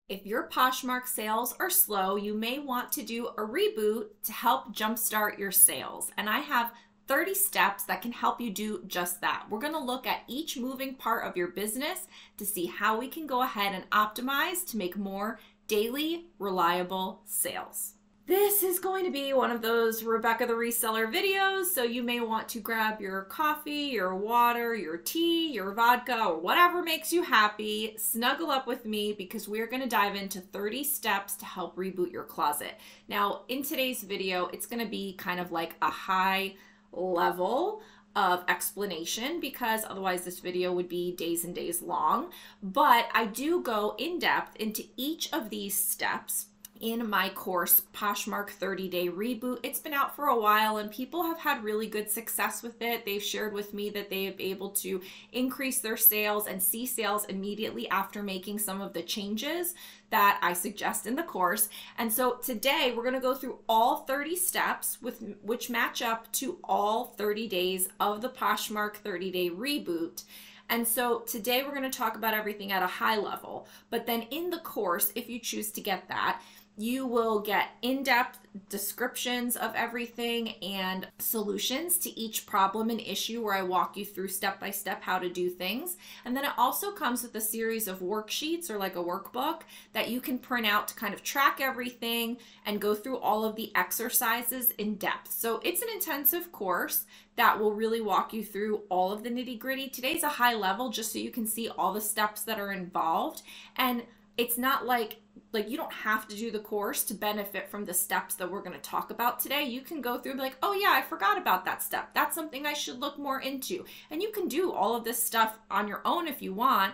If your Poshmark sales are slow, you may want to do a reboot to help jumpstart your sales. And I have 30 steps that can help you do just that. We're going to look at each moving part of your business to see how we can go ahead and optimize to make more daily, reliable sales. This is going to be one of those Rebecca the Reseller videos, so you may want to grab your coffee, your water, your tea, your vodka, or whatever makes you happy. Snuggle up with me because we're going to dive into 30 steps to help reboot your closet. Now, in today's video, it's going to be kind of like a high level of explanation because otherwise this video would be days and days long. But I do go in depth into each of these steps in my course, Poshmark 30-Day Reboot. It's been out for a while and people have had really good success with it. They've shared with me that they have been able to increase their sales and see sales immediately after making some of the changes that I suggest in the course. And so today we're going to go through all 30 steps which match up to all 30 days of the Poshmark 30-Day Reboot. And so today we're going to talk about everything at a high level, but then in the course, if you choose to get that, you will get in-depth descriptions of everything and solutions to each problem and issue where I walk you through step-by-step how to do things. And then it also comes with a series of worksheets or like a workbook that you can print out to kind of track everything and go through all of the exercises in depth. So it's an intensive course that will really walk you through all of the nitty-gritty. Today's a high level just so you can see all the steps that are involved. And it's not like you don't have to do the course to benefit from the steps that we're going to talk about today. You can go through and be like, oh yeah, I forgot about that step. That's something I should look more into. And you can do all of this stuff on your own if you want.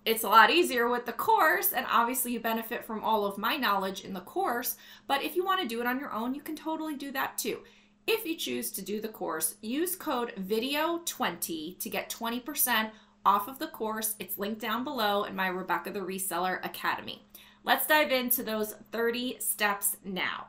It's a lot easier with the course, and obviously you benefit from all of my knowledge in the course. But if you want to do it on your own, you can totally do that too. If you choose to do the course, use code VIDEO20 to get 20% off of the course. It's linked down below in my Rebecca the Reseller Academy. Let's dive into those 30 steps now.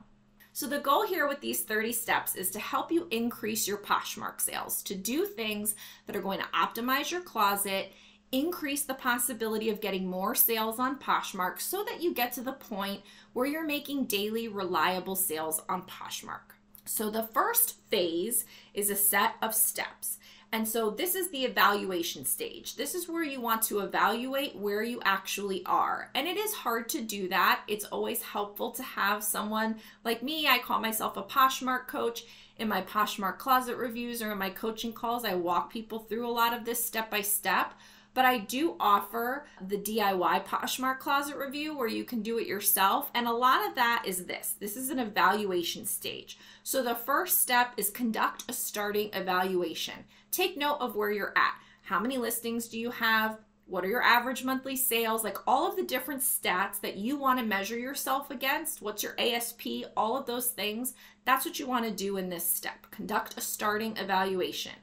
So the goal here with these 30 steps is to help you increase your Poshmark sales, to do things that are going to optimize your closet, increase the possibility of getting more sales on Poshmark so that you get to the point where you're making daily reliable sales on Poshmark. So the first phase is a set of steps. And so this is the evaluation stage. This is where you want to evaluate where you actually are. And it is hard to do that. It's always helpful to have someone like me. I call myself a Poshmark coach. In my Poshmark closet reviews or in my coaching calls, I walk people through a lot of this step by step. But I do offer the DIY Poshmark closet review where you can do it yourself. And a lot of that is this. This is an evaluation stage. So the first step is conduct a starting evaluation. Take note of where you're at. How many listings do you have? What are your average monthly sales? Like all of the different stats that you want to measure yourself against. What's your ASP? All of those things. That's what you want to do in this step. Conduct a starting evaluation.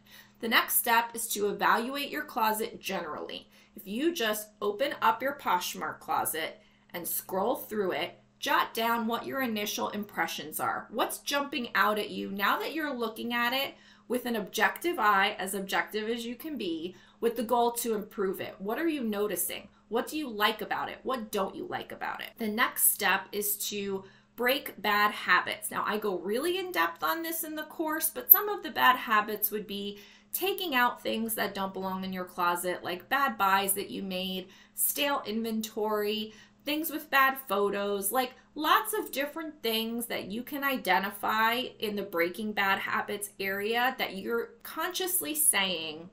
The next step is to evaluate your closet generally. If you just open up your Poshmark closet and scroll through it, jot down what your initial impressions are. What's jumping out at you now that you're looking at it with an objective eye, as objective as you can be, with the goal to improve it. What are you noticing? What do you like about it? What don't you like about it? The next step is to break bad habits. Now, I go really in depth on this in the course, but some of the bad habits would be taking out things that don't belong in your closet, like bad buys that you made, stale inventory, things with bad photos, like lots of different things that you can identify in the breaking bad habits area that you're consciously saying,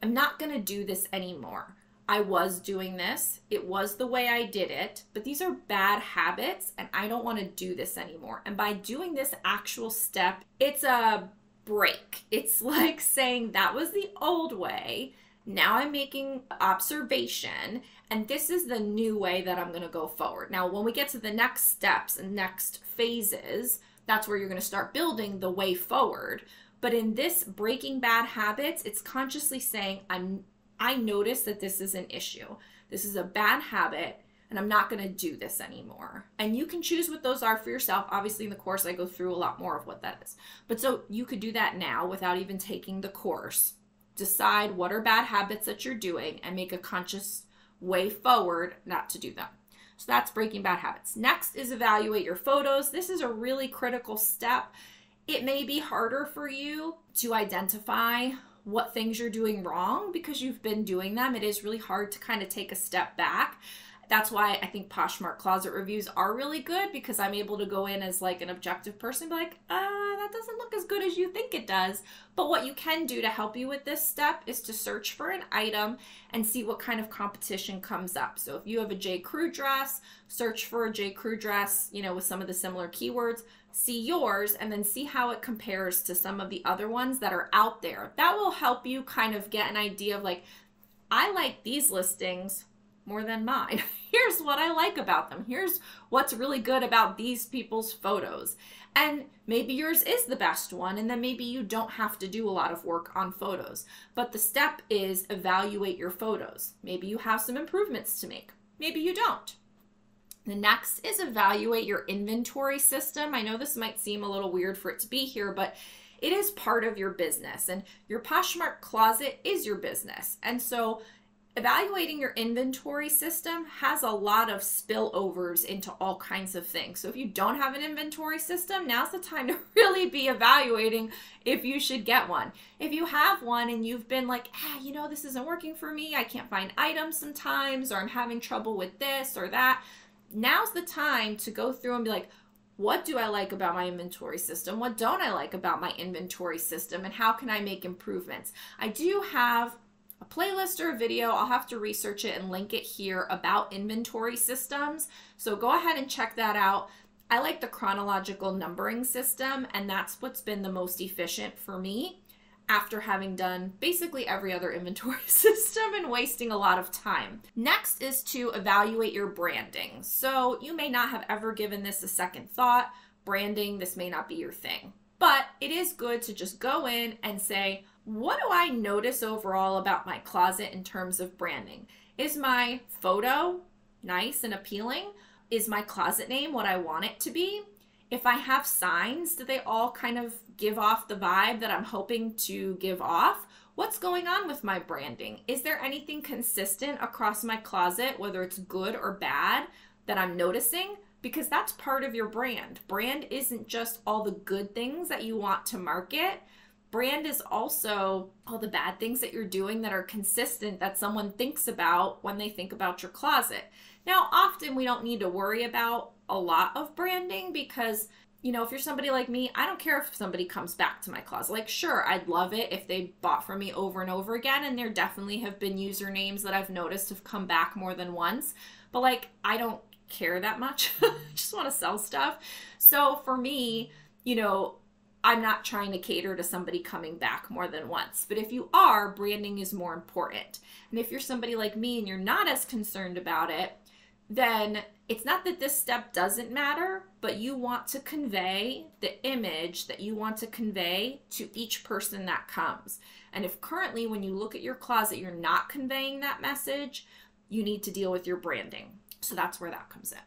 I'm not going to do this anymore. I was doing this. It was the way I did it, but these are bad habits and I don't want to do this anymore. And by doing this actual step, it's a break. It's like saying that was the old way. Now I'm making observation and this is the new way that I'm going to go forward. Now, when we get to the next steps and next phases, that's where you're going to start building the way forward. But in this breaking bad habits, it's consciously saying, I notice that this is an issue. This is a bad habit and I'm not going to do this anymore. And you can choose what those are for yourself. Obviously in the course, I go through a lot more of what that is. But so you could do that now without even taking the course. Decide what are bad habits that you're doing and make a conscious way forward not to do them. So that's breaking bad habits. Next is evaluate your photos. This is a really critical step. It may be harder for you to identify what things you're doing wrong because you've been doing them. It is really hard to kind of take a step back. That's why I think Poshmark closet reviews are really good, because I'm able to go in as like an objective person and be like, that doesn't look as good as you think it does. But what you can do to help you with this step is to search for an item and see what kind of competition comes up. So if you have a J. Crew dress, search for a J. Crew dress, you know, with some of the similar keywords, see yours, and then see how it compares to some of the other ones that are out there. That will help you kind of get an idea of like, I like these listings more than mine. Here's what I like about them. Here's what's really good about these people's photos. And maybe yours is the best one, and then maybe you don't have to do a lot of work on photos. But the step is evaluate your photos. Maybe you have some improvements to make. Maybe you don't. The next is evaluate your inventory system. I know this might seem a little weird for it to be here, but it is part of your business, and your Poshmark closet is your business. And so evaluating your inventory system has a lot of spillovers into all kinds of things. So if you don't have an inventory system, now's the time to really be evaluating if you should get one. If you have one and you've been like, you know, this isn't working for me, I can't find items sometimes, or I'm having trouble with this or that, now's the time to go through and be like, what do I like about my inventory system? What don't I like about my inventory system? And how can I make improvements? I do have a playlist or a video, I'll have to research it and link it here, about inventory systems. So go ahead and check that out. I like the chronological numbering system, and that's what's been the most efficient for me after having done basically every other inventory system and wasting a lot of time. Next is to evaluate your branding. So you may not have ever given this a second thought. Branding, this may not be your thing, but it is good to just go in and say, what do I notice overall about my closet in terms of branding? Is my photo nice and appealing? Is my closet name what I want it to be? If I have signs, do they all kind of give off the vibe that I'm hoping to give off? What's going on with my branding? Is there anything consistent across my closet, whether it's good or bad, that I'm noticing? Because that's part of your brand. Brand isn't just all the good things that you want to market. Brand is also all the bad things that you're doing that are consistent, that someone thinks about when they think about your closet. Now, often we don't need to worry about a lot of branding because, you know, if you're somebody like me, I don't care if somebody comes back to my closet. Like, sure, I'd love it if they bought from me over and over again, and there definitely have been usernames that I've noticed have come back more than once, but like, I don't care that much. I just want to sell stuff. So for me, you know, I'm not trying to cater to somebody coming back more than once. But if you are, branding is more important. And if you're somebody like me and you're not as concerned about it, then it's not that this step doesn't matter, but you want to convey the image that you want to convey to each person that comes. And if currently when you look at your closet, you're not conveying that message, you need to deal with your branding. So that's where that comes in.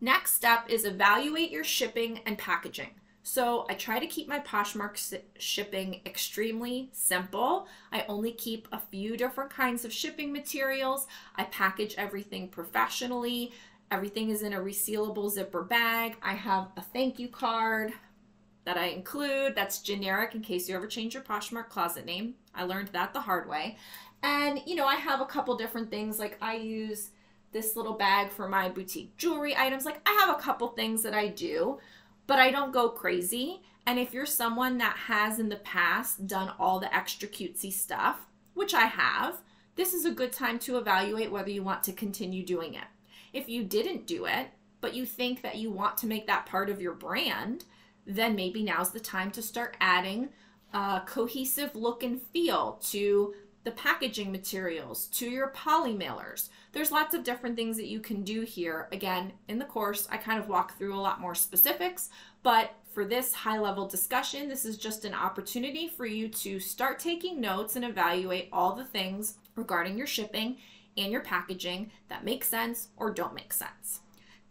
Next step is evaluate your shipping and packaging. So I try to keep my Poshmark shipping extremely simple. I only keep a few different kinds of shipping materials. I package everything professionally. Everything is in a resealable zipper bag. I have a thank you card that I include that's generic in case you ever change your Poshmark closet name. I learned that the hard way. And, you know, I have a couple different things. Like I use this little bag for my boutique jewelry items. Like I have a couple things that I do, but I don't go crazy. And if you're someone that has in the past done all the extra cutesy stuff, which I have, this is a good time to evaluate whether you want to continue doing it. If you didn't do it, but you think that you want to make that part of your brand, then maybe now's the time to start adding a cohesive look and feel to the packaging materials, to your poly mailers. There's lots of different things that you can do here. Again, in the course, I kind of walk through a lot more specifics, but for this high-level discussion, this is just an opportunity for you to start taking notes and evaluate all the things regarding your shipping and your packaging that make sense or don't make sense.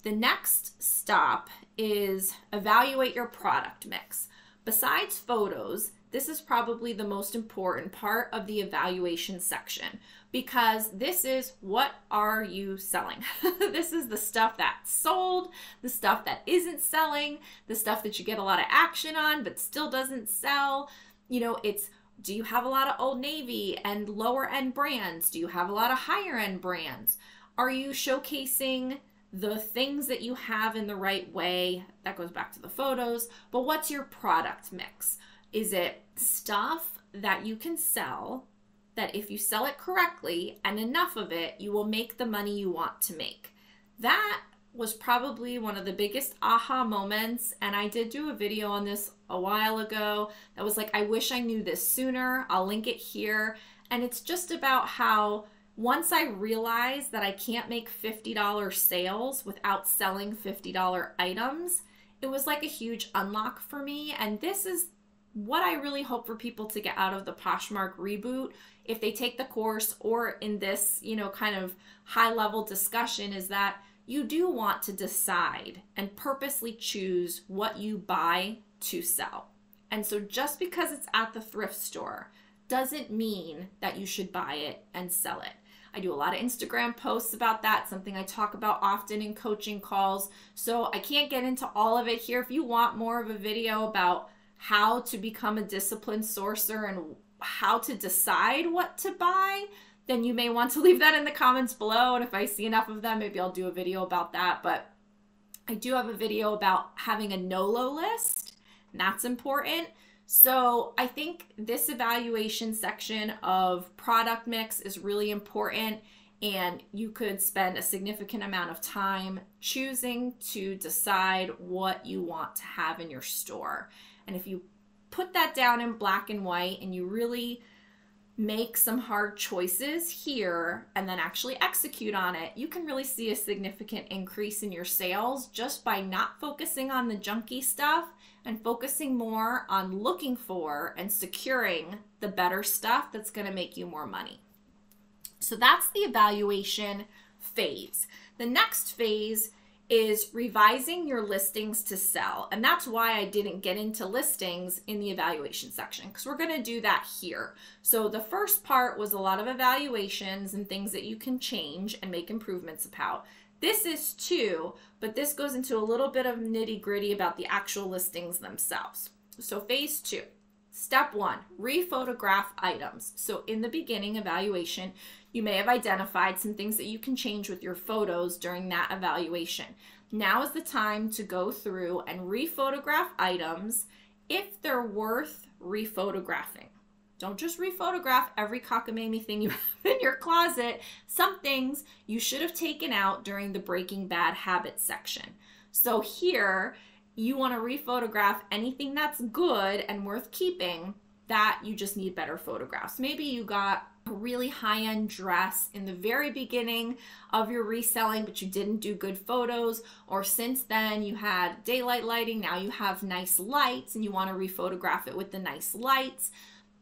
The next stop is evaluate your product mix. Besides photos, this is probably the most important part of the evaluation section, because this is what are you selling? This is the stuff that's sold, the stuff that isn't selling, the stuff that you get a lot of action on but still doesn't sell. You know, it's, do you have a lot of Old Navy and lower end brands? Do you have a lot of higher end brands? Are you showcasing the things that you have in the right way? That goes back to the photos. But what's your product mix? Is it stuff that you can sell, that if you sell it correctly and enough of it, you will make the money you want to make? That was probably one of the biggest aha moments. And I did do a video on this a while ago that was like, I wish I knew this sooner. I'll link it here. And it's just about how once I realized that I can't make $50 sales without selling $50 items, it was like a huge unlock for me. And this is what I really hope for people to get out of the Poshmark Reboot, if they take the course or in this, you know, kind of high level discussion, is that you do want to decide and purposely choose what you buy to sell. And so just because it's at the thrift store doesn't mean that you should buy it and sell it. I do a lot of Instagram posts about that, something I talk about often in coaching calls. So I can't get into all of it here. If you want more of a video about how to become a disciplined sourcer and how to decide what to buy, then you may want to leave that in the comments below. And if I see enough of them, maybe I'll do a video about that. But I do have a video about having a no-low list, and that's important. So I think this evaluation section of product mix is really important, and you could spend a significant amount of time choosing to decide what you want to have in your store. And if you put that down in black and white and you really make some hard choices here and then actually execute on it, you can really see a significant increase in your sales just by not focusing on the junky stuff and focusing more on looking for and securing the better stuff that's going to make you more money. So that's the evaluation phase. The next phase is revising your listings to sell. And that's why I didn't get into listings in the evaluation section, because we're going to do that here. So the first part was a lot of evaluations and things that you can change and make improvements about. This is too, but this goes into a little bit of nitty-gritty about the actual listings themselves. So phase 2. Step 1, rephotograph items. So in the beginning evaluation, you may have identified some things that you can change with your photos during that evaluation. Now is the time to go through and rephotograph items if they're worth rephotographing. Don't just rephotograph every cockamamie thing you have in your closet. Some things you should have taken out during the Breaking Bad Habits section. So here, you want to rephotograph anything that's good and worth keeping that you just need better photographs. Maybe you got a really high-end dress in the very beginning of your reselling, but you didn't do good photos, or since then you had daylight lighting, now you have nice lights and you want to rephotograph it with the nice lights.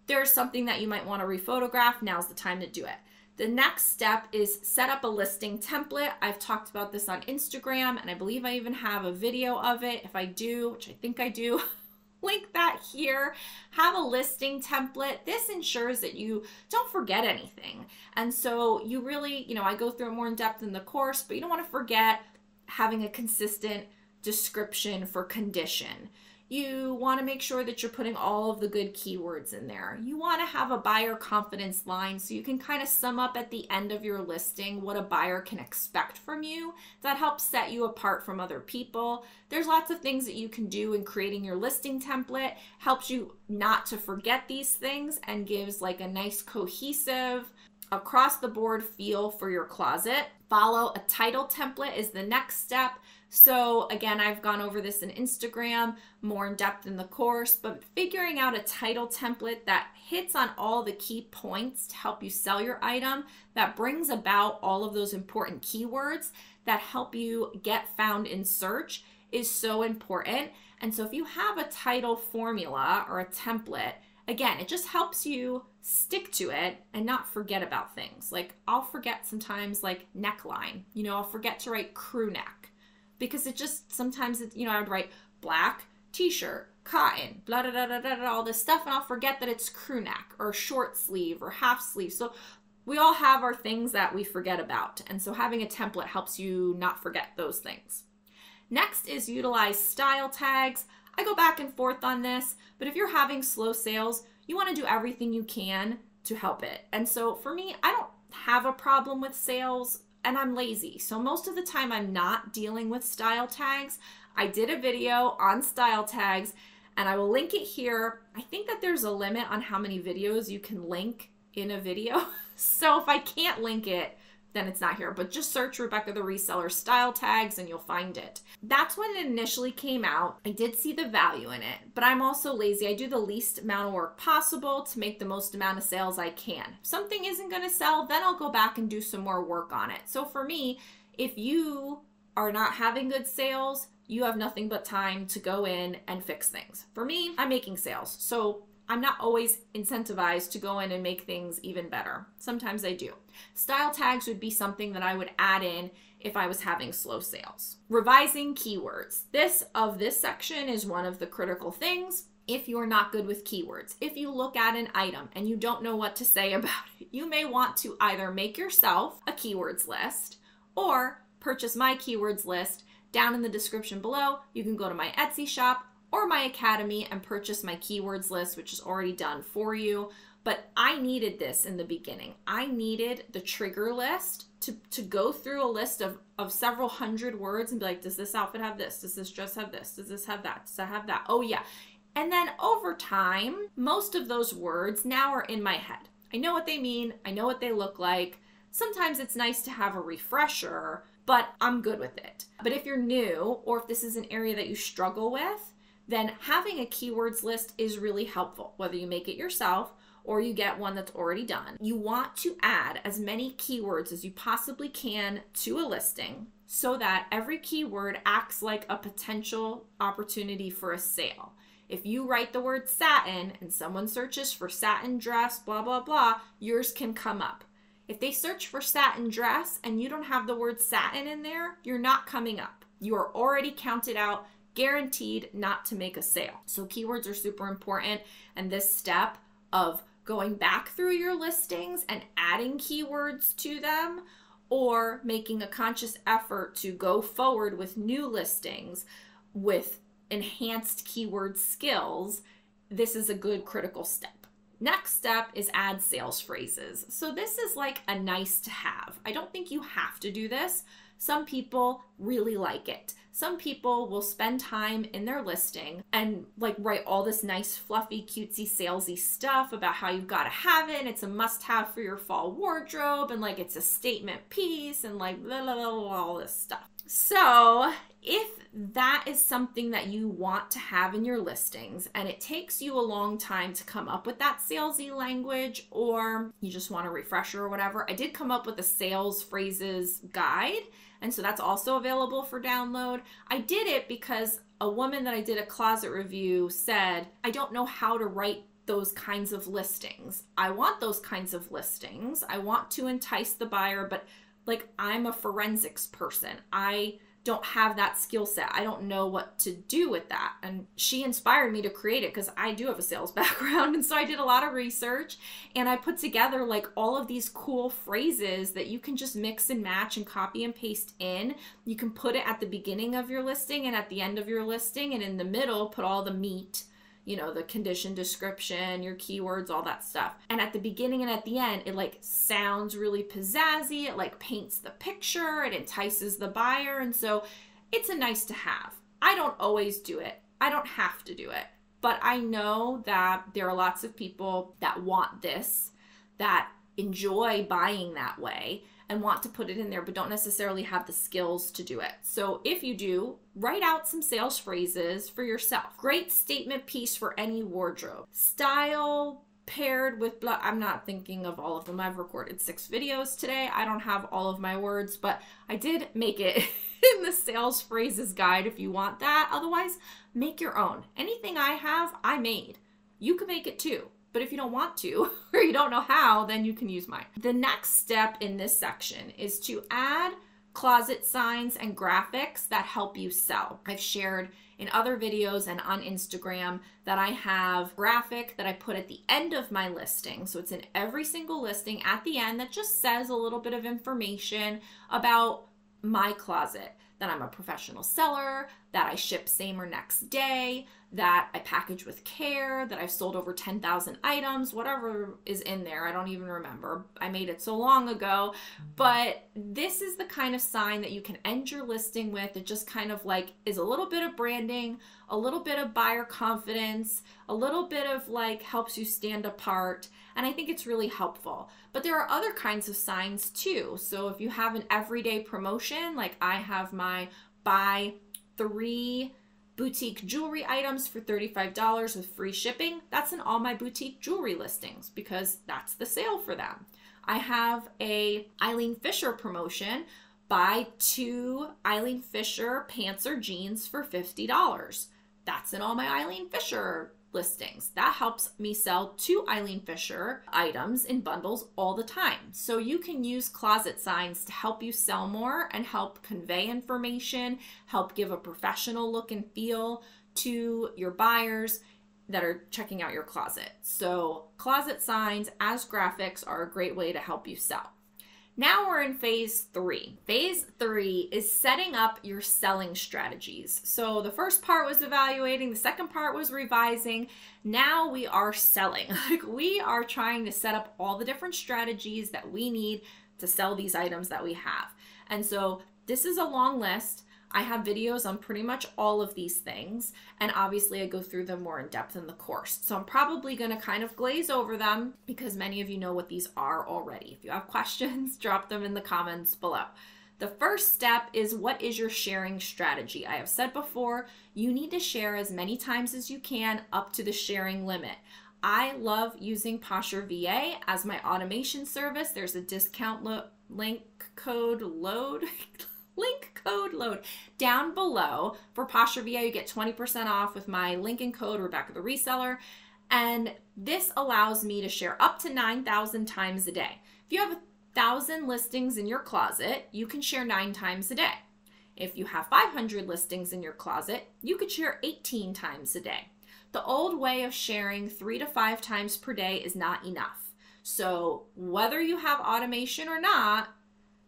There's something that you might want to rephotograph. Now's the time to do it. The next step is set up a listing template. I've talked about this on Instagram, and I believe I even have a video of it. If I do, which I think I do, link that here. Have a listing template. This ensures that you don't forget anything. And so you really, you know, I go through it more in depth in the course, but you don't want to forget having a consistent description for condition. You want to make sure that you're putting all of the good keywords in there. You want to have a buyer confidence line so you can kind of sum up at the end of your listing what a buyer can expect from you. That helps set you apart from other people. There's lots of things that you can do in creating your listing template. Helps you not to forget these things and gives like a nice cohesive across the board feel for your closet. Follow a title template is the next step. So again, I've gone over this in Instagram, more in depth in the course, but figuring out a title template that hits on all the key points to help you sell your item, that brings about all of those important keywords that help you get found in search is so important. And so if you have a title formula or a template, again, it just helps you stick to it and not forget about things. Like I'll forget sometimes like neckline, you know, I'll forget to write crew neck. Because it just, sometimes, you know, I would write black t-shirt, cotton, blah, blah, blah, blah, blah, all this stuff, and I'll forget that it's crew neck or short sleeve or half sleeve. So we all have our things that we forget about. And so having a template helps you not forget those things. Next is utilize style tags. I go back and forth on this, but if you're having slow sales, you want to do everything you can to help it. And so for me, I don't have a problem with sales and I'm lazy. So most of the time I'm not dealing with style tags. I did a video on style tags and I will link it here. I think that there's a limit on how many videos you can link in a video. So if I can't link it, then it's not here, but just search Rebecca the Reseller style tags and you'll find it. That's when it initially came out. I did see the value in it, but I'm also lazy. I do the least amount of work possible to make the most amount of sales I can. If something isn't gonna sell, then I'll go back and do some more work on it. So for me, if you are not having good sales, you have nothing but time to go in and fix things. For me, I'm making sales, so I'm not always incentivized to go in and make things even better. Sometimes I do. Style tags would be something that I would add in if I was having slow sales. Revising keywords. This section is one of the critical things. If you're not good with keywords, if you look at an item and you don't know what to say about it, you may want to either make yourself a keywords list or purchase my keywords list. Down in the description below, you can go to my Etsy shop or my academy and purchase my keywords list, which is already done for you. But I needed this in the beginning. I needed the trigger list to go through a list of several hundred words and be like, does this outfit have this? Does this dress have this? Does this have that? Does that have that? Oh yeah. And then over time, most of those words now are in my head. I know what they mean. I know what they look like. Sometimes it's nice to have a refresher, but I'm good with it. But if you're new, or if this is an area that you struggle with, then having a keywords list is really helpful, whether you make it yourself or you get one that's already done. You want to add as many keywords as you possibly can to a listing so that every keyword acts like a potential opportunity for a sale. If you write the word satin and someone searches for satin dress, blah, blah, blah, yours can come up. If they search for satin dress and you don't have the word satin in there, you're not coming up. You are already counted out, guaranteed not to make a sale. So keywords are super important, and this step of going back through your listings and adding keywords to them, or making a conscious effort to go forward with new listings with enhanced keyword skills, this is a good critical step. Next step is add sales phrases. So this is like a nice to have. I don't think you have to do this. Some people really like it. Some people will spend time in their listing and like write all this nice, fluffy, cutesy, salesy stuff about how you've got to have it and it's a must-have for your fall wardrobe and like it's a statement piece and like blah, blah, blah, blah, all this stuff. So if that is something that you want to have in your listings and it takes you a long time to come up with that salesy language, or you just want a refresher or whatever, I did come up with a sales phrases guide. And so that's also available for download. I did it because a woman that I did a closet review said, I don't know how to write those kinds of listings. I want those kinds of listings. I want to entice the buyer, but like I'm a forensics person. I don't have that skill set. I don't know what to do with that. And she inspired me to create it because I do have a sales background. And so I did a lot of research and I put together like all of these cool phrases that you can just mix and match and copy and paste in. You can put it at the beginning of your listing and at the end of your listing, and in the middle, put all the meat, you know, the condition description, your keywords, all that stuff. And at the beginning and at the end, it like sounds really pizzazzy. It like paints the picture. It entices the buyer. And so it's a nice to have. I don't always do it. I don't have to do it. But I know that there are lots of people that want this, that enjoy buying that way and want to put it in there, but don't necessarily have the skills to do it. So if you do, write out some sales phrases for yourself. Great statement piece for any wardrobe. Style paired with blah. I'm not thinking of all of them. I've recorded 6 videos today. I don't have all of my words, but I did make it in the sales phrases guide if you want that. Otherwise, make your own. Anything I have, I made. You can make it too. But if you don't want to, or you don't know how, then you can use mine. The next step in this section is to add closet signs and graphics that help you sell. I've shared in other videos and on Instagram that I have graphic that I put at the end of my listing. So it's in every single listing at the end that just says a little bit of information about my closet, that I'm a professional seller, that I ship same or next day, that I package with care, that I've sold over 10,000 items, whatever is in there. I don't even remember. I made it so long ago, but this is the kind of sign that you can end your listing with. It just kind of like is a little bit of branding, a little bit of buyer confidence, a little bit of like helps you stand apart. And I think it's really helpful. But there are other kinds of signs too. So if you have an everyday promotion, like I have my buy 3 boutique jewelry items for $35 with free shipping, that's in all my boutique jewelry listings because that's the sale for them. I have a Eileen Fisher promotion, buy 2 Eileen Fisher pants or jeans for $50. That's in all my Eileen Fisher listings. That helps me sell 2 Eileen Fisher items in bundles all the time. So you can use closet signs to help you sell more and help convey information, help give a professional look and feel to your buyers that are checking out your closet. So closet signs as graphics are a great way to help you sell. Now we're in phase 3. Phase 3 is setting up your selling strategies. So the first part was evaluating, the second part was revising. Now we are selling. Like we are trying to set up all the different strategies that we need to sell these items that we have. And so this is a long list. I have videos on pretty much all of these things, and obviously I go through them more in depth in the course. So I'm probably going to kind of glaze over them because many of you know what these are already. If you have questions, drop them in the comments below. The first step is, what is your sharing strategy? I have said before, you need to share as many times as you can up to the sharing limit. I love using Poshmark VA as my automation service. There's a discount link code load down below for Poshmark VA. You get 20% off with my link and code Rebecca the Reseller. And this allows me to share up to 9,000 times a day. If you have 1,000 listings in your closet, you can share 9 times a day. If you have 500 listings in your closet, you could share 18 times a day. The old way of sharing 3 to 5 times per day is not enough. So whether you have automation or not,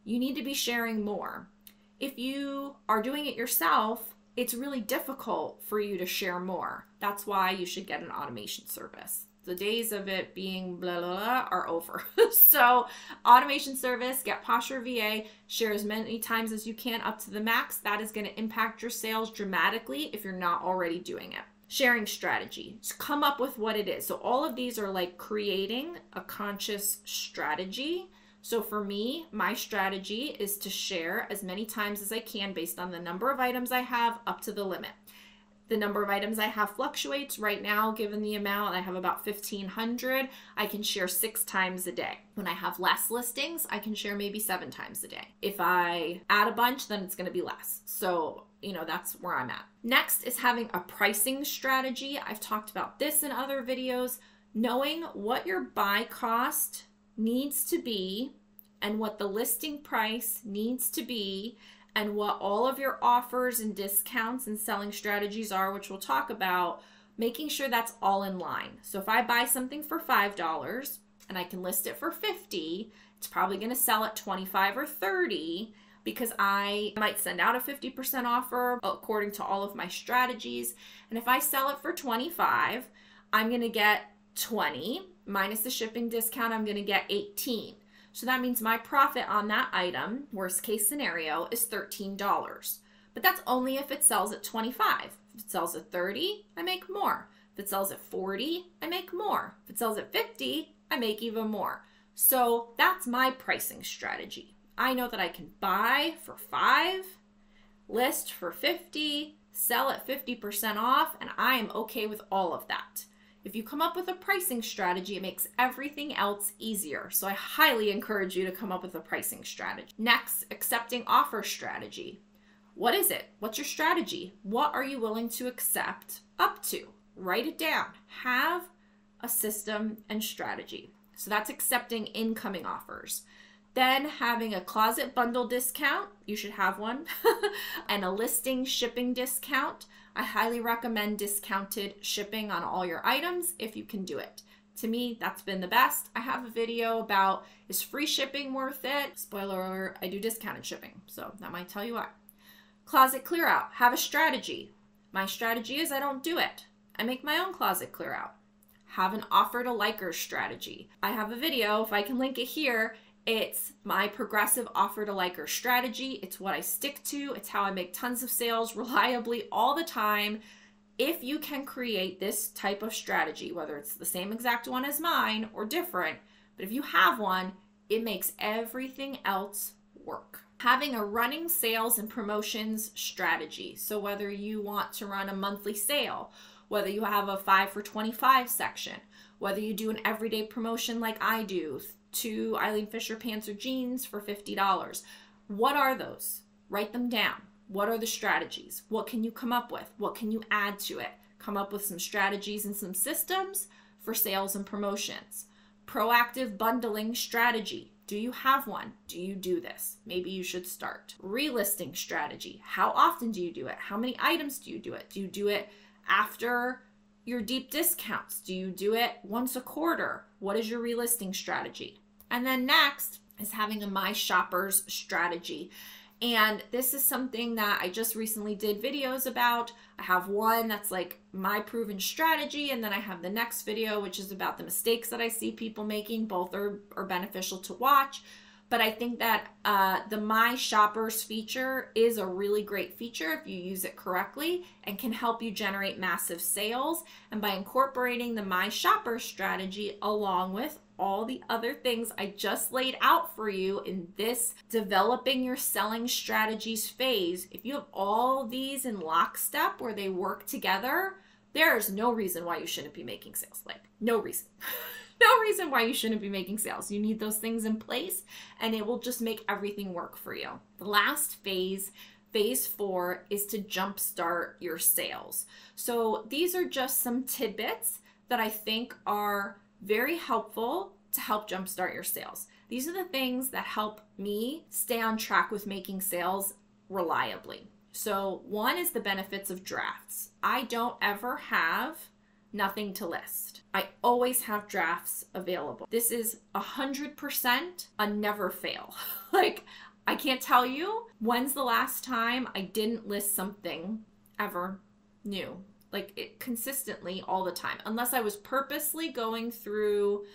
you need to be sharing more. If you are doing it yourself, it's really difficult for you to share more. That's why you should get an automation service. The days of it being blah, blah, blah are over. So automation service, get Poshmark VA, share as many times as you can up to the max. That is going to impact your sales dramatically if you're not already doing it. Sharing strategy. So come up with what it is. So all of these are like creating a conscious strategy. So for me, my strategy is to share as many times as I can based on the number of items I have up to the limit. The number of items I have fluctuates. Right now, given the amount, I have about 1,500. I can share 6 times a day. When I have less listings, I can share maybe 7 times a day. If I add a bunch, then it's going to be less. So, that's where I'm at. Next is having a pricing strategy. I've talked about this in other videos. Knowing what your buy cost needs to be and what the listing price needs to be and what all of your offers and discounts and selling strategies are, which we'll talk about, making sure that's all in line. So if I buy something for $5 and I can list it for $50, it's probably going to sell at $25 or $30 because I might send out a 50% offer according to all of my strategies. And if I sell it for $25, I'm going to get $20 minus the shipping discount, I'm going to get $18. So that means my profit on that item, worst case scenario, is $13. But that's only if it sells at $25. If it sells at $30, I make more. If it sells at $40, I make more. If it sells at $50, I make even more. So that's my pricing strategy. I know that I can buy for $5, list for $50, sell at 50% off, and I am okay with all of that. If you come up with a pricing strategy, it makes everything else easier. So I highly encourage you to come up with a pricing strategy. Next, accepting offer strategy. What is it? What's your strategy? What are you willing to accept up to? Write it down. Have a system and strategy. So that's accepting incoming offers. Then having a closet bundle discount, you should have one, and a listing shipping discount. I highly recommend discounted shipping on all your items if you can do it. To me, that's been the best. I have a video about, is free shipping worth it? Spoiler alert, I do discounted shipping, so that might tell you why. Closet clear out, have a strategy. My strategy is I don't do it. I make my own closet clear out. Have an offer to likers strategy. I have a video, if I can link it here, it's my progressive offer to liker strategy. It's what I stick to. It's how I make tons of sales reliably all the time. If you can create this type of strategy, whether it's the same exact one as mine or different, but if you have one, it makes everything else work. Having a running sales and promotions strategy. So whether you want to run a monthly sale, whether you have a 5 for 25 section, whether you do an everyday promotion like I do, 2 Eileen Fisher pants or jeans for $50. What are those? Write them down. What are the strategies? What can you come up with? What can you add to it? Come up with some strategies and some systems for sales and promotions. Proactive bundling strategy. Do you have one? Do you do this? Maybe you should start. Relisting strategy. How often do you do it? How many items do you do it? Do you do it after your deep discounts? Do you do it once a quarter? What is your relisting strategy? And then next is having a My Shoppers strategy. And this is something that I just recently did videos about. I have one that's like my proven strategy, and then I have the next video, which is about the mistakes that I see people making. Both are beneficial to watch. But I think that the My Shoppers feature is a really great feature if you use it correctly and can help you generate massive sales. And by incorporating the My Shoppers strategy along with all the other things I just laid out for you in this developing your selling strategies phase, if you have all these in lockstep where they work together, there's no reason why you shouldn't be making sales. Like, no reason. No reason why you shouldn't be making sales. You need those things in place and it will just make everything work for you. The last phase, phase 4, is to jumpstart your sales. So these are just some tidbits that I think are very helpful to help jumpstart your sales. These are the things that help me stay on track with making sales reliably. So one is the benefits of drafts. I don't ever have nothing to list. I always have drafts available. This is 100% a never fail. Like, I can't tell you when's the last time I didn't list something ever new. Like, it consistently all the time, unless I was purposely going through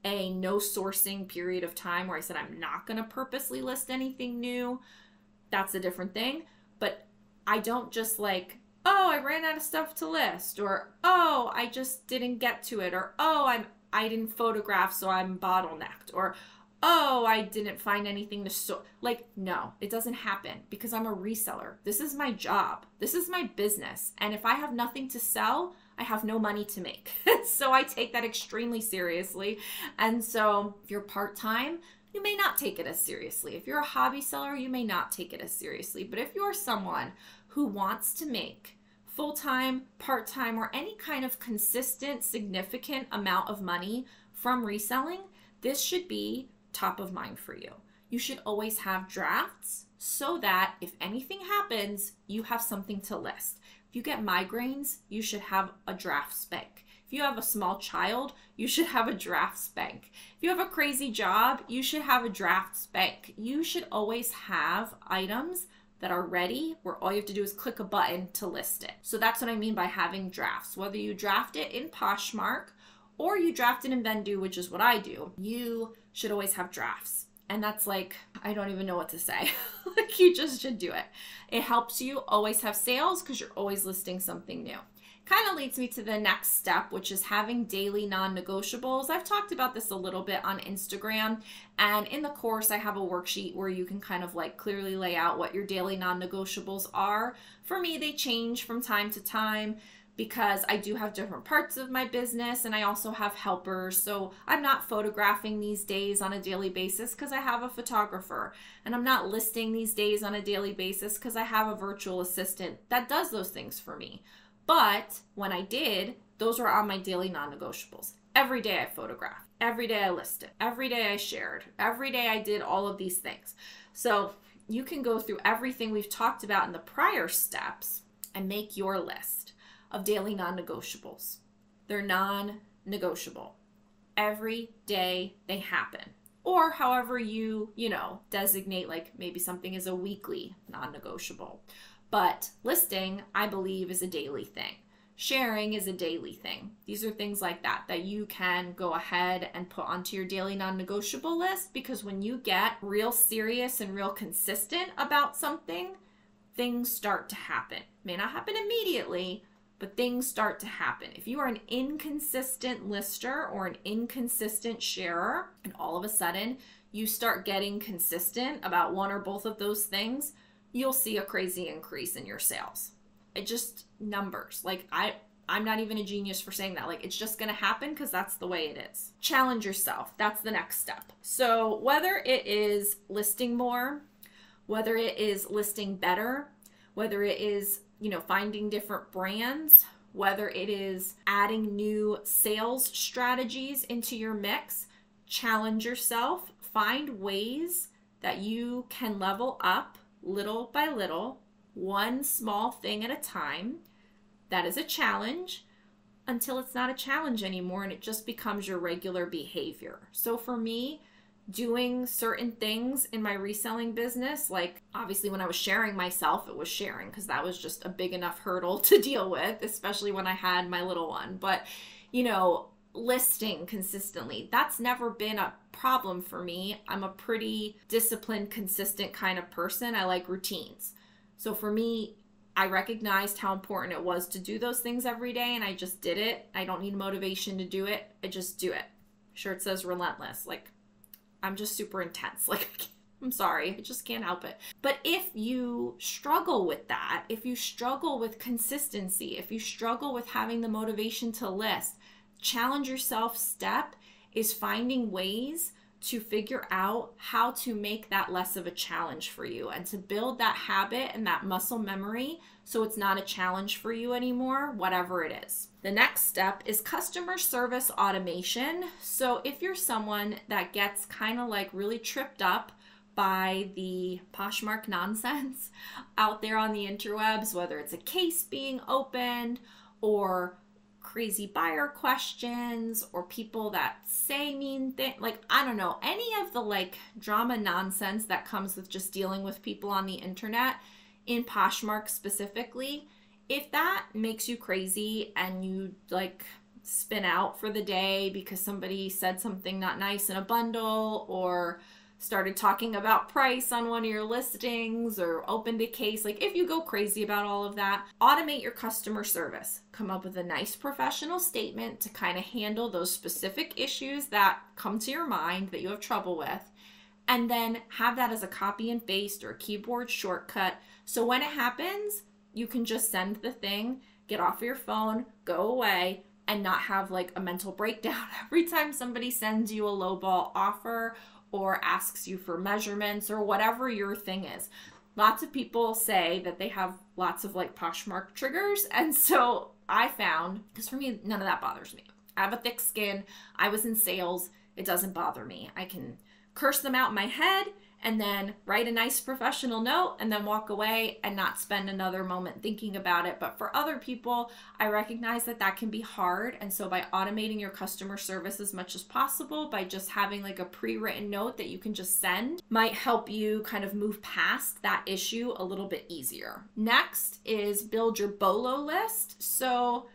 a no sourcing period of time where I said I'm not going to purposely list anything new. That's a different thing. But I don't just like, oh, I ran out of stuff to list, or oh, I just didn't get to it, or oh, I didn't photograph so I'm bottlenecked, or oh, I didn't find anything to like, no, it doesn't happen because I'm a reseller. This is my job. This is my business. And if I have nothing to sell, I have no money to make. So I take that extremely seriously. And so if you're part-time, you may not take it as seriously. If you're a hobby seller, you may not take it as seriously. But if you're someone who wants to make full-time, part-time, or any kind of consistent, significant amount of money from reselling, this should be top of mind for you. You should always have drafts so that if anything happens, you have something to list. If you get migraines, you should have a draft spank. If you have a small child, you should have a draft spank. If you have a crazy job, you should have a draft spank. You should always have items that are ready where all you have to do is click a button to list it. So that's what I mean by having drafts. Whether you draft it in Poshmark or you draft it in Vendoo, which is what I do, you should always have drafts. And that's like, I don't even know what to say. Like, you just should do it. It helps you always have sales because you're always listing something new. Kind of leads me to the next step, which is having daily non-negotiables. I've talked about this a little bit on Instagram, and in the course I have a worksheet where you can kind of like clearly lay out what your daily non-negotiables are. For me, they change from time to time because I do have different parts of my business and I also have helpers. So I'm not photographing these days on a daily basis because I have a photographer, and I'm not listing these days on a daily basis because I have a virtual assistant that does those things for me. But when I did, those were on my daily non-negotiables. Every day I photographed. Every day I listed. Every day I shared. Every day I did all of these things. So you can go through everything we've talked about in the prior steps and make your list of daily non-negotiables. They're non-negotiable. Every day they happen. Or however you designate, like maybe something is a weekly non-negotiable. But listing, I believe, is a daily thing. Sharing is a daily thing. These are things like that you can go ahead and put onto your daily non-negotiable list, because when you get real serious and real consistent about something, things start to happen. May not happen immediately, but things start to happen. If you are an inconsistent lister or an inconsistent sharer, and all of a sudden you start getting consistent about one or both of those things, you'll see a crazy increase in your sales. It just numbers. Like I'm not even a genius for saying that. Like it's just going to happen because that's the way it is. Challenge yourself. That's the next step. So whether it is listing more, whether it is listing better, whether it is, finding different brands, whether it is adding new sales strategies into your mix, challenge yourself. Find ways that you can level up little by little, one small thing at a time. That is a challenge until it's not a challenge anymore and it just becomes your regular behavior. So for me, doing certain things in my reselling business, like obviously when I was sharing myself, it was sharing because that was just a big enough hurdle to deal with, especially when I had my little one. But, listing consistently, that's never been a problem for me. I'm a pretty disciplined, consistent kind of person. I like routines. So for me, I recognized how important it was to do those things every day, and I just did it. I don't need motivation to do it. I just do it. Sure, it says relentless. Like, I'm just super intense. Like, I'm sorry, I just can't help it. But if you struggle with that, if you struggle with consistency, if you struggle with having the motivation to list, challenge yourself step is finding ways to figure out how to make that less of a challenge for you and to build that habit and that muscle memory so it's not a challenge for you anymore, whatever it is. The next step is customer service automation. So if you're someone that gets kind of like really tripped up by the Poshmark nonsense out there on the interwebs, whether it's a case being opened or crazy buyer questions or people that say mean things, like, I don't know, any of the like drama nonsense that comes with just dealing with people on the internet, in Poshmark specifically, if that makes you crazy and you like spin out for the day because somebody said something not nice in a bundle or started talking about price on one of your listings or opened a case, like if you go crazy about all of that, automate your customer service. Come up with a nice professional statement to kind of handle those specific issues that come to your mind that you have trouble with, and then have that as a copy and paste or a keyboard shortcut. So when it happens, you can just send the thing, get off your phone, go away, and not have like a mental breakdown every time somebody sends you a lowball offer or asks you for measurements or whatever your thing is. Lots of people say that they have lots of like Poshmark triggers. And so I found, because for me, none of that bothers me. I have a thick skin. I was in sales. It doesn't bother me. I can curse them out in my head and then write a nice professional note and then walk away and not spend another moment thinking about it. But for other people, I recognize that that can be hard. And so by automating your customer service as much as possible, by just having like a pre-written note that you can just send, might help you kind of move past that issue a little bit easier. Next is build your BOLO list. So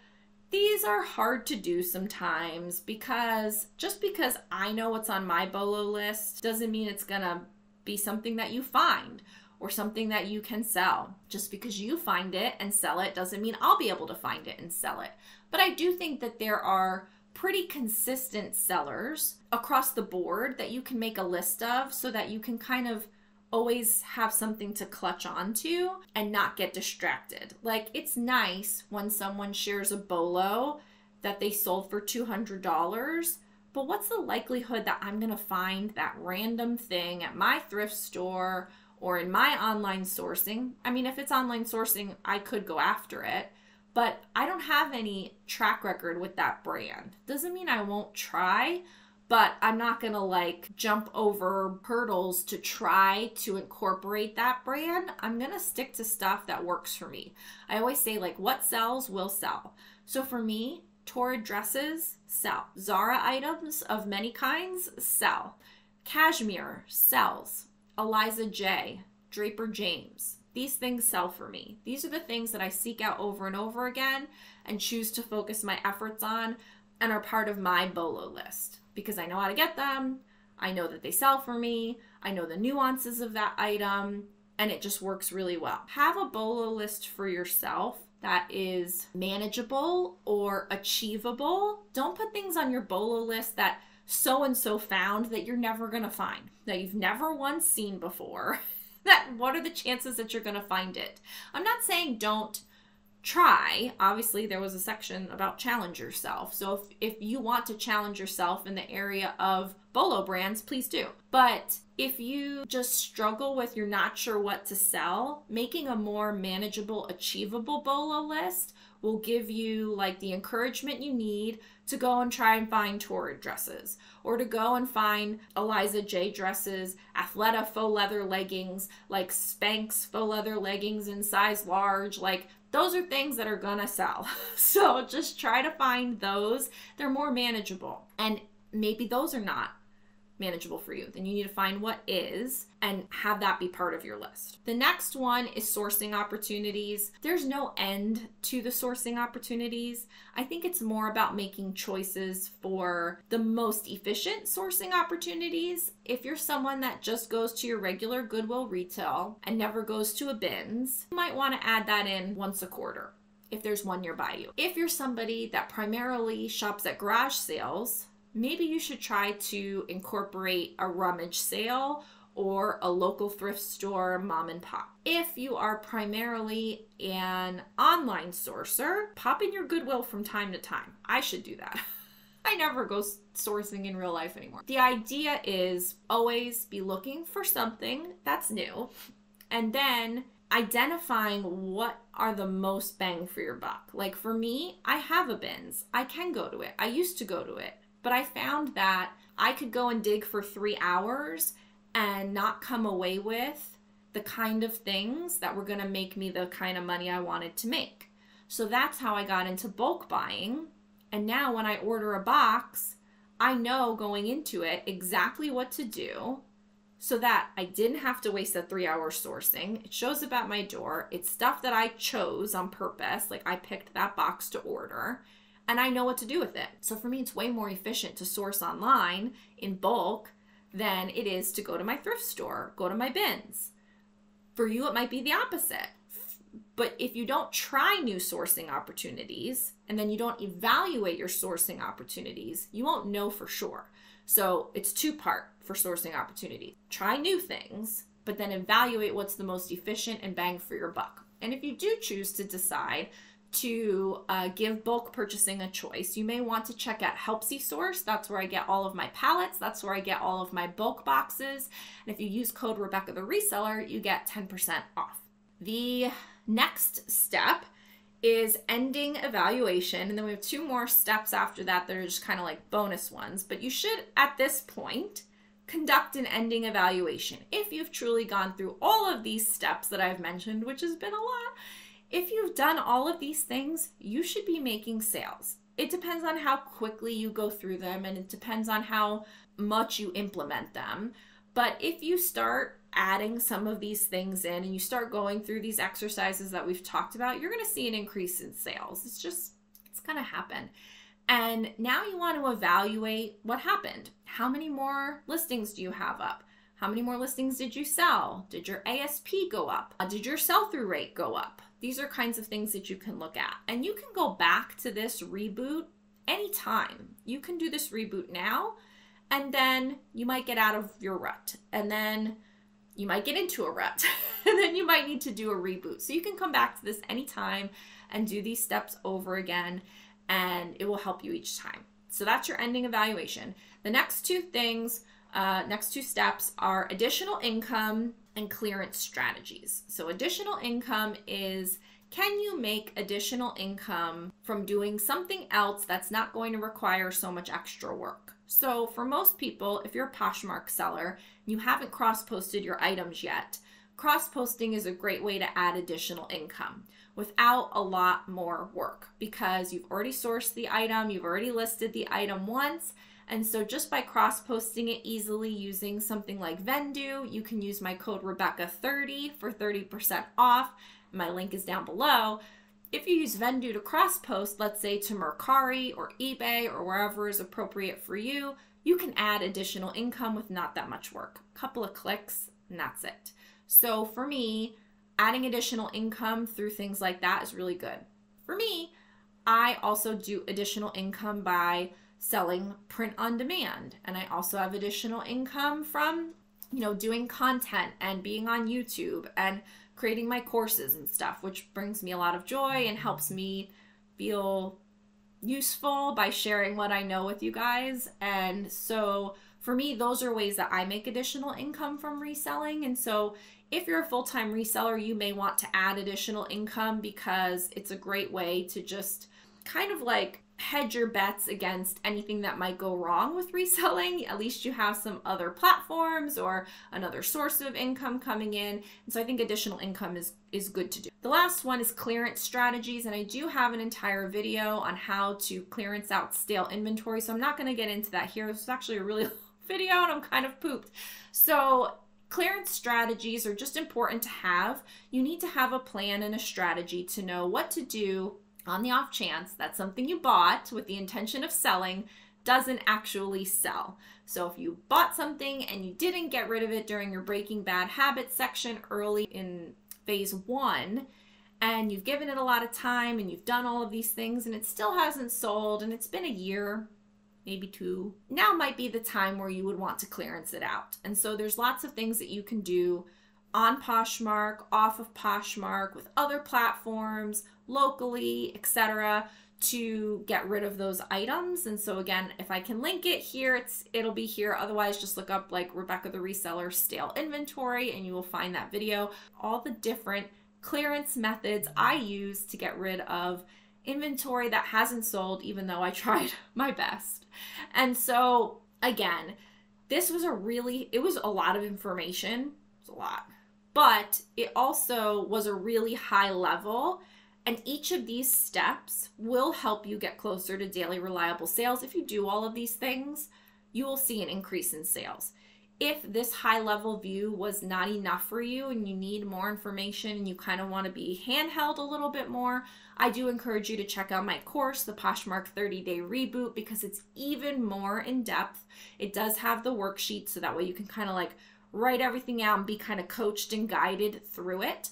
these are hard to do sometimes because just because I know what's on my BOLO list doesn't mean it's gonna be something that you find or something that you can sell. Just because you find it and sell it doesn't mean I'll be able to find it and sell it. But I do think that there are pretty consistent sellers across the board that you can make a list of so that you can kind of always have something to clutch onto and not get distracted. Like, it's nice when someone shares a BOLO that they sold for $200, but what's the likelihood that I'm gonna find that random thing at my thrift store or in my online sourcing? I mean, if it's online sourcing, I could go after it, but I don't have any track record with that brand. Doesn't mean I won't try, but I'm not gonna like jump over hurdles to try to incorporate that brand. I'm gonna stick to stuff that works for me. I always say like what sells will sell. So for me, Torrid dresses sell. Zara items of many kinds sell. Cashmere sells. Eliza J, Draper James. These things sell for me. These are the things that I seek out over and over again and choose to focus my efforts on and are part of my BOLO list because I know how to get them. I know that they sell for me. I know the nuances of that item, and it just works really well. Have a BOLO list for yourself that is manageable or achievable. Don't put things on your BOLO list that so-and-so found that you're never gonna find, that you've never once seen before. That what are the chances that you're gonna find it? I'm not saying don't try. Obviously, there was a section about challenge yourself. So if you want to challenge yourself in the area of BOLO brands, please do. But if you just struggle with you're not sure what to sell, making a more manageable, achievable BOLO list will give you like the encouragement you need to go and try and find Torrid dresses, or to go and find Eliza J dresses, Athleta faux leather leggings, like Spanx faux leather leggings in size large. Like those are things that are gonna sell. So just try to find those. They're more manageable, and maybe those are not manageable for you. Then you need to find what is and have that be part of your list. The next one is sourcing opportunities. There's no end to the sourcing opportunities. I think it's more about making choices for the most efficient sourcing opportunities. If you're someone that just goes to your regular Goodwill retail and never goes to a bins, you might want to add that in once a quarter if there's one nearby you. If you're somebody that primarily shops at garage sales, maybe you should try to incorporate a rummage sale or a local thrift store mom and pop. If you are primarily an online sourcer, pop in your Goodwill from time to time. I should do that. I never go sourcing in real life anymore. The idea is always be looking for something that's new and then identifying what are the most bang for your buck. Like for me, I have a bins. I can go to it. I used to go to it. But I found that I could go and dig for 3 hours and not come away with the kind of things that were gonna make me the kind of money I wanted to make. So that's how I got into bulk buying. And now when I order a box, I know going into it exactly what to do so that I didn't have to waste that 3 hour sourcing. It shows up at my door. It's stuff that I chose on purpose. Like I picked that box to order. And I know what to do with it. So for me, it's way more efficient to source online in bulk than it is to go to my thrift store, go to my bins. For you, it might be the opposite. But if you don't try new sourcing opportunities and then you don't evaluate your sourcing opportunities, you won't know for sure. So it's two-part for sourcing opportunities. Try new things, but then evaluate what's the most efficient and bang for your buck. And if you do choose to decide to give bulk purchasing a choice, you may want to check out Helpsy Source. That's where I get all of my pallets. That's where I get all of my bulk boxes. And if you use code Rebecca the Reseller, you get 10% off. The next step is ending evaluation. And then we have 2 more steps after that that are just kind of like bonus ones. But you should, at this point, conduct an ending evaluation. If you've truly gone through all of these steps that I've mentioned, which has been a lot, if you've done all of these things, you should be making sales. It depends on how quickly you go through them, and it depends on how much you implement them. But if you start adding some of these things in and you start going through these exercises that we've talked about, you're going to see an increase in sales. It's going to happen. And now you want to evaluate what happened. How many more listings do you have up? How many more listings did you sell? Did your ASP go up? Did your sell-through rate go up? These are kinds of things that you can look at. And you can go back to this reboot anytime. You can do this reboot now, and then you might get out of your rut. And then you might get into a rut. And then you might need to do a reboot. So you can come back to this anytime and do these steps over again, and it will help you each time. So that's your ending evaluation. The next 2 things, next 2 steps are additional income and clearance strategies. So additional income is can you make additional income from doing something else that's not going to require so much extra work? So for most people, if you're a Poshmark seller and you haven't cross-posted your items yet, cross-posting is a great way to add additional income without a lot more work because you've already sourced the item, you've already listed the item once, and so just by cross-posting it easily using something like Vendoo, you can use my code Rebecca30 for 30% off. My link is down below. If you use Vendoo to cross-post, let's say to Mercari or eBay or wherever is appropriate for you, you can add additional income with not that much work. A couple of clicks and that's it. So for me, adding additional income through things like that is really good. For me, I also do additional income by selling print on demand. And I also have additional income from, doing content and being on YouTube and creating my courses and stuff, which brings me a lot of joy and helps me feel useful by sharing what I know with you guys. And so for me, those are ways that I make additional income from reselling. And so if you're a full-time reseller, you may want to add additional income because it's a great way to just kind of like hedge your bets against anything that might go wrong with reselling. At least you have some other platforms or another source of income coming in. And so I think additional income is good to do. The last one is clearance strategies. And I do have an entire video on how to clearance out stale inventory. So I'm not going to get into that here. This is actually a really long video and I'm kind of pooped. So clearance strategies are just important to have. You need to have a plan and a strategy to know what to do on the off chance that something you bought with the intention of selling doesn't actually sell. So if you bought something and you didn't get rid of it during your Breaking Bad Habits section early in phase 1, and you've given it a lot of time and you've done all of these things and it still hasn't sold and it's been a year, maybe 2, now might be the time where you would want to clearance it out. And so there's lots of things that you can do on Poshmark, off of Poshmark, with other platforms, locally, etc., to get rid of those items. And so again, if I can link it here, it'll be here. Otherwise, just look up like Rebecca the Reseller stale inventory and you will find that video. All the different clearance methods I use to get rid of inventory that hasn't sold, even though I tried my best. And so again, this was it was a lot of information. It was a lot. But it also was a really high level, and each of these steps will help you get closer to daily reliable sales. If you do all of these things, you will see an increase in sales. If this high level view was not enough for you and you need more information and you kind of want to be handheld a little bit more, I do encourage you to check out my course, the Poshmark 30-Day Reboot, because it's even more in depth. It does have the worksheet so that way you can kind of like write everything out and be kind of coached and guided through it.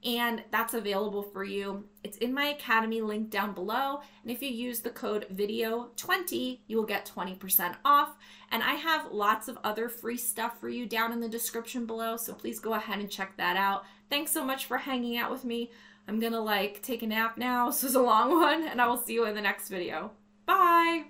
And that's available for you. It's in my Academy link down below. And if you use the code video20, you will get 20% off. And I have lots of other free stuff for you down in the description below. So please go ahead and check that out. Thanks so much for hanging out with me. I'm gonna take a nap now. This was a long one and I will see you in the next video. Bye.